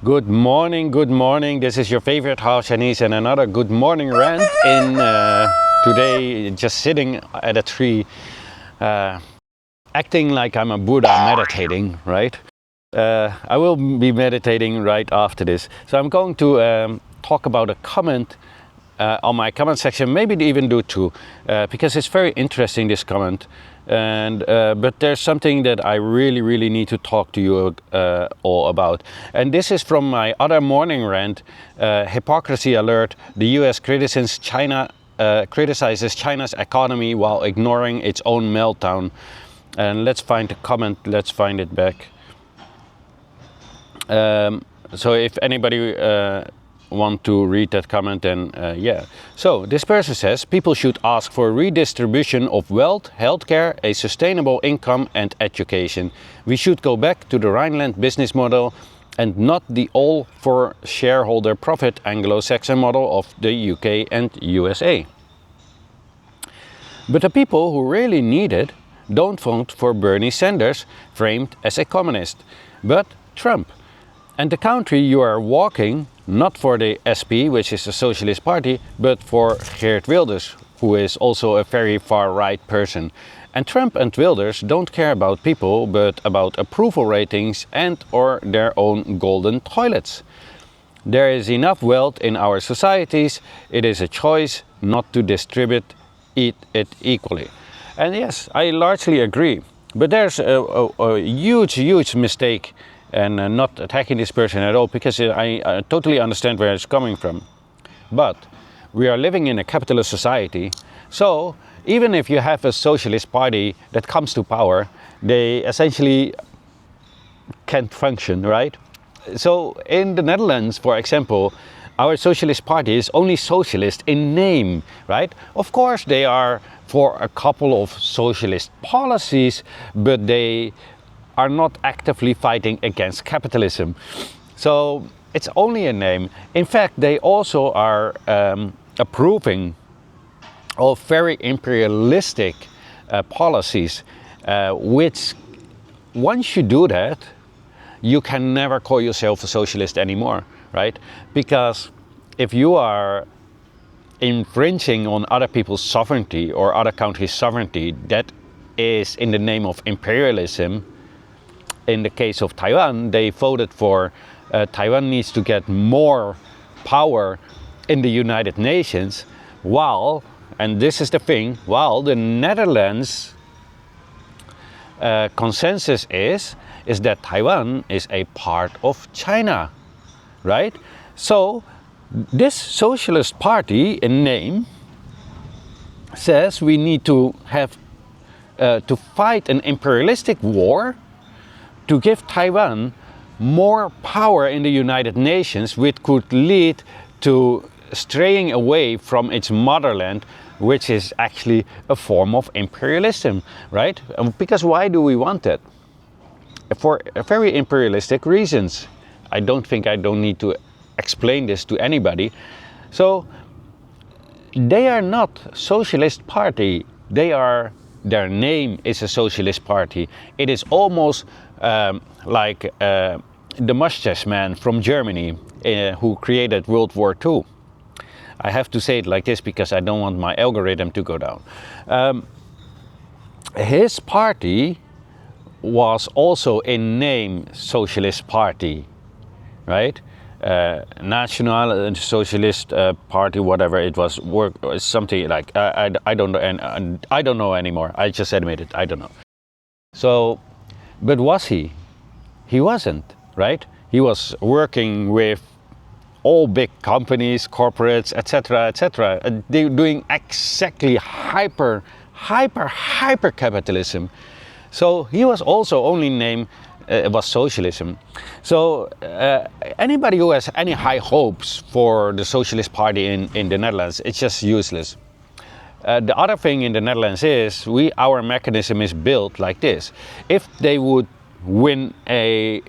Good morning, good morning. This is your favorite house Chinese and another good morning rant in today just sitting at a tree acting like I'm a Buddha meditating, right? I will be meditating right after this. So I'm going to talk about a comment on my comment section, maybe even do two, because it's very interesting, this comment. And but there's something that I really need to talk to you all about, and this is from my other morning rant, hypocrisy alert. The US criticizes China's economy while ignoring its own meltdown. And let's find the comment, let's find it back. So if anybody want to read that comment, then yeah. So this person says people should ask for redistribution of wealth, healthcare, a sustainable income and education. We should go back to the Rhineland business model and not the all for shareholder profit Anglo-Saxon model of the UK and USA. But the people who really need it don't vote for Bernie Sanders, framed as a communist, but Trump. And the country you are walking, not for the SP, which is the Socialist Party, but for Geert Wilders, who is also a very far-right person. And Trump and Wilders don't care about people, but about approval ratings and or their own golden toilets. There is enough wealth in our societies. It is a choice not to distribute it equally. And yes, I largely agree. But there's a huge mistake. And not attacking this person at all, because I totally understand where it's coming from. But we are living in a capitalist society, so even if you have a socialist party that comes to power, they essentially can't function, right? So in the Netherlands, for example, our Socialist Party is only socialist in name, right? Of course they are for a couple of socialist policies, but they are not actively fighting against capitalism. So it's only a name. In fact, they also are approving of very imperialistic policies, which once you do that, you can never call yourself a socialist anymore, right? Because if you are infringing on other people's sovereignty or other countries' sovereignty, that is in the name of imperialism. In the case of Taiwan, they voted for Taiwan needs to get more power in the United Nations, while, and this is the thing, while the Netherlands consensus is that Taiwan is a part of China, right? So this Socialist Party in name says we need to have to fight an imperialistic war to give Taiwan more power in the United Nations, which could lead to straying away from its motherland, which is actually a form of imperialism, right? Because why do we want that? For very imperialistic reasons. I don't need to explain this to anybody. So they are not Socialist Party. Their name is a Socialist Party. It is almost like the mustache man from Germany who created World War II. I have to say it like this because I don't want my algorithm to go down. His party was also in name Socialist Party, right? National Socialist Party, whatever it was, something like I don't know, and I don't know anymore. I just admit it, I don't know. So, but was he? He wasn't, right? He was working with all big companies, corporates, etc., and they're doing exactly hyper capitalism. So he was also only named was socialism. So anybody who has any high hopes for the Socialist Party in the Netherlands, it's just useless. The other thing in the Netherlands is our mechanism is built like this. If they would win a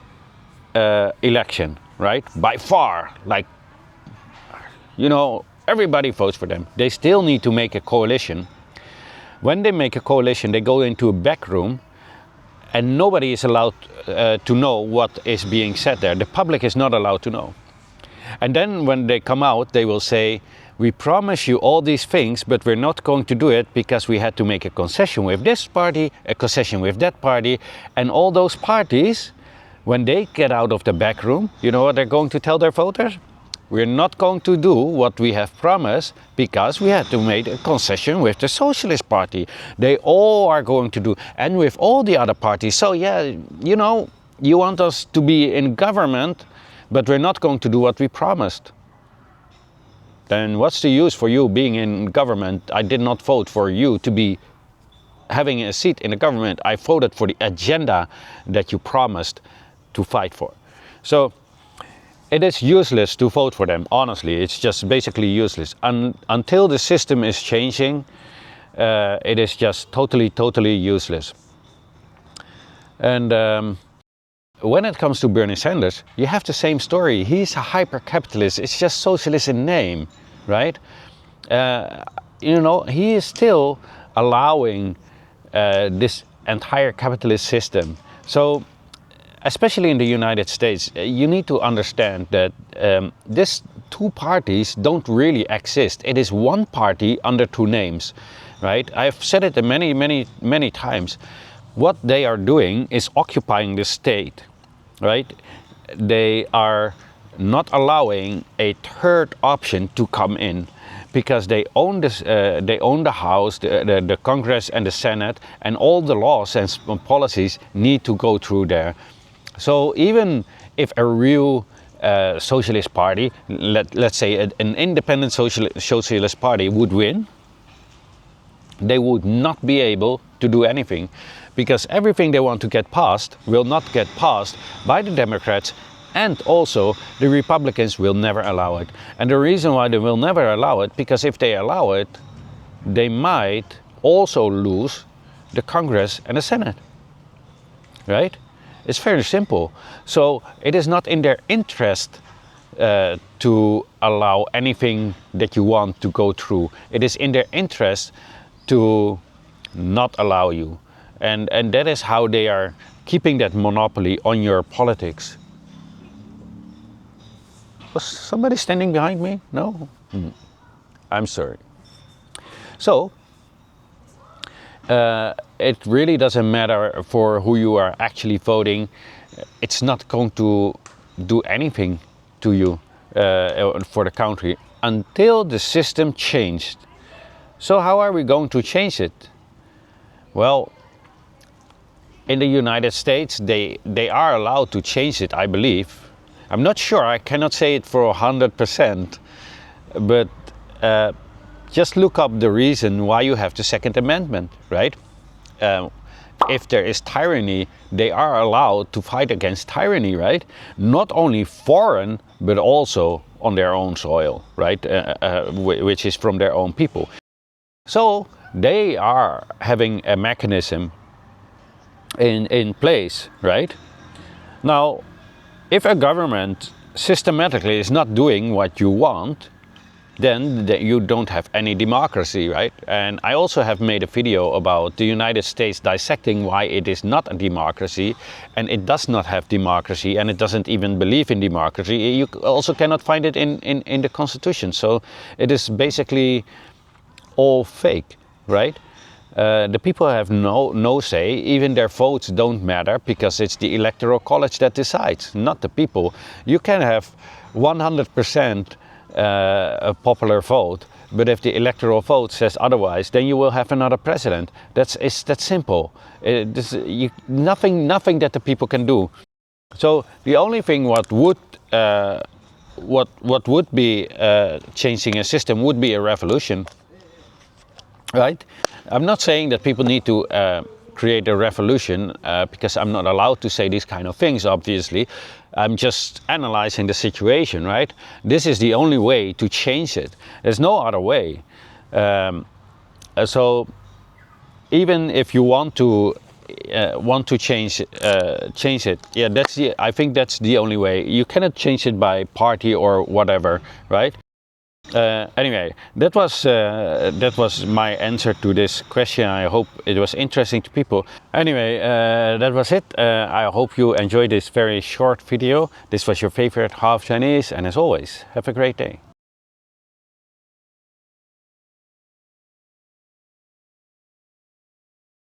election, right, by far, like, you know, everybody votes for them, they still need to make a coalition. When they make a coalition, they go into a back room and nobody is allowed to know what is being said there. The public is not allowed to know. And then when they come out, they will say, we promise you all these things, but we're not going to do it because we had to make a concession with this party, a concession with that party, and all those parties, when they get out of the back room, you know what they're going to tell their voters? We're not going to do what we have promised because we had to make a concession with the Socialist Party. They all are going to do, and with all the other parties. So yeah, you know, you want us to be in government, but we're not going to do what we promised. Then what's the use for you being in government? I did not vote for you to be having a seat in the government. I voted for the agenda that you promised to fight for. So it is useless to vote for them, honestly. It's just basically useless. Until the system is changing, it is just totally useless. And when it comes to Bernie Sanders, you have the same story. He's a hyper-capitalist. It's just socialist in name, right? You know, he is still allowing this entire capitalist system. So, especially in the United States, you need to understand that these two parties don't really exist. It is one party under two names, right? I've said it many times. What they are doing is occupying the state, right? They are not allowing a third option to come in because they own this, they own the House, the Congress and the Senate, and all the laws and policies need to go through there. So even if a real socialist party, let's say an independent socialist party would win, they would not be able to do anything because everything they want to get passed will not get passed by the Democrats, and also the Republicans will never allow it. And the reason why they will never allow it, because if they allow it, they might also lose the Congress and the Senate, right? It's very simple. So it is not in their interest to allow anything that you want to go through. It is in their interest to not allow you. And that is how they are keeping that monopoly on your politics. Was somebody standing behind me? No? I'm sorry. So, it really doesn't matter for who you are actually voting. It's not going to do anything to you for the country until the system changed. So how are we going to change it? Well, in the United States, they are allowed to change it, I believe. I'm not sure, I cannot say it for 100%, but just look up the reason why you have the Second Amendment, right? If there is tyranny, they are allowed to fight against tyranny, right? Not only foreign, but also on their own soil, right? Which is from their own people. So they are having a mechanism in place, right? Now, if a government systematically is not doing what you want, then you don't have any democracy, right? And I also have made a video about the United States dissecting why it is not a democracy, and it does not have democracy, and it doesn't even believe in democracy. You also cannot find it in the Constitution. So it is basically all fake, right? The people have no say, even their votes don't matter because it's the Electoral College that decides, not the people. You can have 100% a popular vote, but if the electoral vote says otherwise, then you will have another president. It's that simple. Nothing that the people can do. So the only thing what would be changing a system would be a revolution, right? I'm not saying that people need to create a revolution because I'm not allowed to say these kind of things, obviously. I'm just analyzing the situation, right? This is the only way to change it. There's no other way. So even if you want to change it, yeah, I think that's the only way. You cannot change it by party or whatever, right? Anyway, that was my answer to this question. I hope it was interesting to people. Anyway, that was it. I hope you enjoyed this very short video. This was your favorite half Chinese, and as always, have a great day.